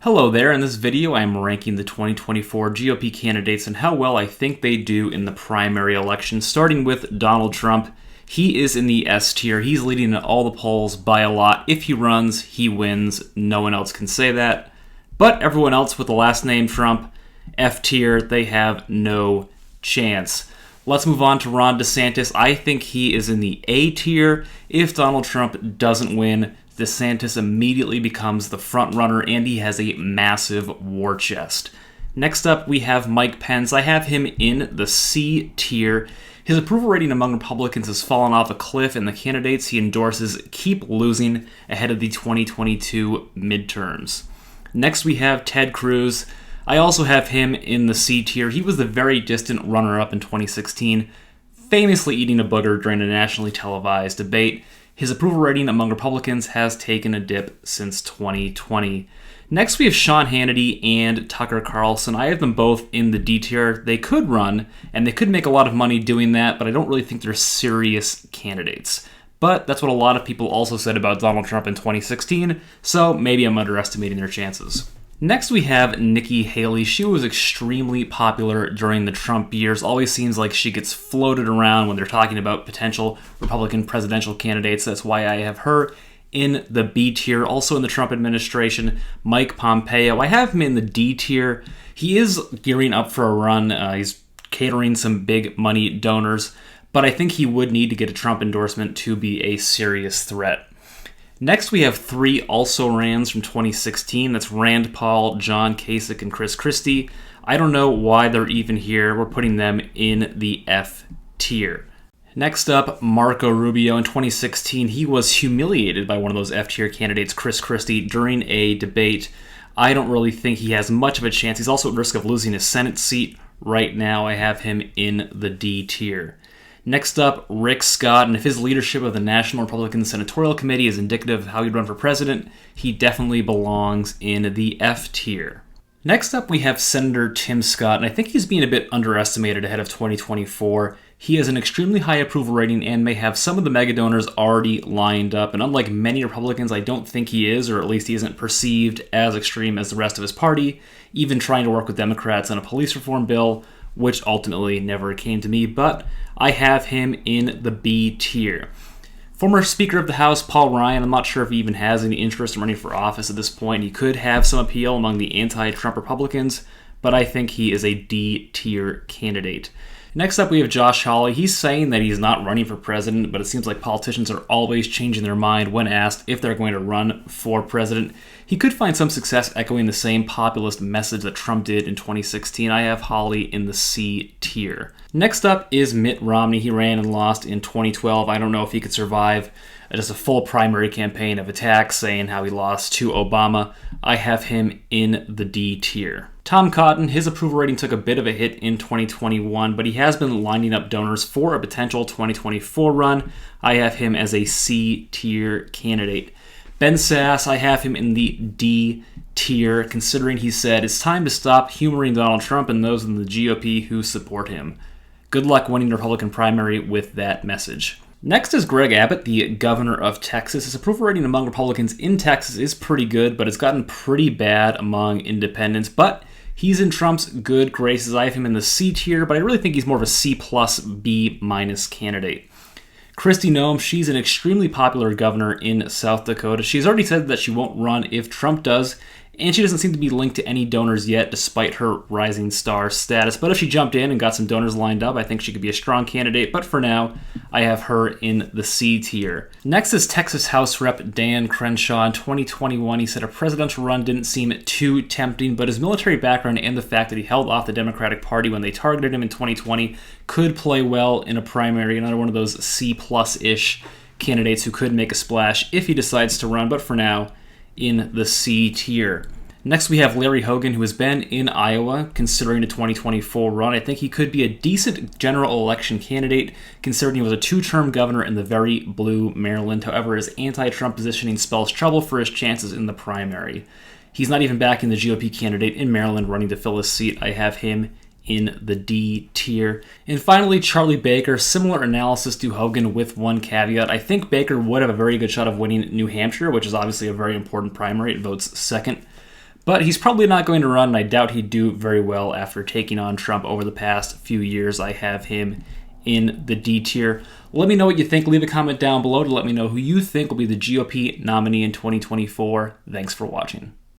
Hello there, in this video I am ranking the 2024 GOP candidates and how well I think they do in the primary election, starting with Donald Trump. He is in the S tier. He's leading in all the polls by a lot. If he runs, he wins. No one else can say that. But everyone else with the last name Trump, F tier, they have no chance. Let's move on to Ron DeSantis. I think he is in the A tier. If Donald Trump doesn't win, DeSantis immediately becomes the front runner, and he has a massive war chest. Next up, we have Mike Pence. I have him in the C tier. His approval rating among Republicans has fallen off a cliff, and the candidates he endorses keep losing ahead of the 2022 midterms. Next, we have Ted Cruz. I also have him in the C tier. He was the very distant runner-up in 2016, famously eating a booger during a nationally televised debate. His approval rating among Republicans has taken a dip since 2020. Next, we have Sean Hannity and Tucker Carlson. I have them both in the D tier. They could run, and they could make a lot of money doing that, but I don't really think they're serious candidates. But that's what a lot of people also said about Donald Trump in 2016, so maybe I'm underestimating their chances. Next, we have Nikki Haley. She was extremely popular during the Trump years. Always seems like she gets floated around when they're talking about potential Republican presidential candidates. That's why I have her in the B tier. Also in the Trump administration, Mike Pompeo. I have him in the D tier. He is gearing up for a run. He's catering some big money donors, but I think he would need to get a Trump endorsement to be a serious threat. Next, we have three also-rans from 2016. That's Rand Paul, John Kasich, and Christie. I don't know why they're even here. We're putting them in the F tier. Next up, Marco Rubio. In 2016, he was humiliated by one of those F-tier candidates, Christie, during a debate. I don't really think he has much of a chance. He's also at risk of losing his Senate seat. Right now, I have him in the D tier. Next up, Rick Scott, and if his leadership of the National Republican Senatorial Committee is indicative of how he'd run for president, he definitely belongs in the F tier. Next up, we have Senator Tim Scott, and I think he's being a bit underestimated ahead of 2024. He has an extremely high approval rating and may have some of the megadonors already lined up, and unlike many Republicans, I don't think he is, or at least he isn't perceived as extreme as the rest of his party, even trying to work with Democrats on a police reform bill, which ultimately never came to me, but I have him in the B tier. Former Speaker of the House, Paul Ryan, I'm not sure if he even has any interest in running for office at this point. He could have some appeal among the anti-Trump Republicans, but I think he is a D tier candidate. Next up, we have Josh Hawley. He's saying that he's not running for president, but it seems like politicians are always changing their mind when asked if they're going to run for president. He could find some success echoing the same populist message that Trump did in 2016. I have Hawley in the C tier. Next up is Mitt Romney. He ran and lost in 2012. I don't know if he could survive just a full primary campaign of attacks saying how he lost to Obama. I have him in the D tier. Tom Cotton, his approval rating took a bit of a hit in 2021, but he has been lining up donors for a potential 2024 run. I have him as a C tier candidate. Ben Sasse, I have him in the D tier, considering he said it's time to stop humoring Donald Trump and those in the GOP who support him. Good luck winning the Republican primary with that message. Next is Greg Abbott, the governor of Texas. His approval rating among Republicans in Texas is pretty good, but it's gotten pretty bad among independents. But he's in Trump's good graces. I have him in the C tier, but I really think he's more of a C plus B minus candidate. Christie Noem, she's an extremely popular governor in South Dakota. She's already said that she won't run if Trump does, and she doesn't seem to be linked to any donors yet despite her rising star status. But if she jumped in and got some donors lined up, I think she could be a strong candidate. But for now, I have her in the C tier. Next is Texas House Rep Dan Crenshaw. In 2021, he said a presidential run didn't seem too tempting, but his military background and the fact that he held off the Democratic Party when they targeted him in 2020 could play well in a primary. Another one of those C plus-ish candidates who could make a splash if he decides to run, but for now, in the C tier. Next, we have Larry Hogan, who has been in Iowa, considering a 2024 run. I think he could be a decent general election candidate, considering he was a two-term governor in the very blue Maryland. However, his anti-Trump positioning spells trouble for his chances in the primary. He's not even backing the GOP candidate in Maryland running to fill his seat. I have him in the D tier. And finally, Charlie Baker, similar analysis to Hogan with one caveat. I think Baker would have a very good shot of winning New Hampshire, which is obviously a very important primary. It votes second. But he's probably not going to run, and I doubt he'd do very well after taking on Trump over the past few years. I have him in the D tier. Let me know what you think. Leave a comment down below to let me know who you think will be the GOP nominee in 2024. Thanks for watching.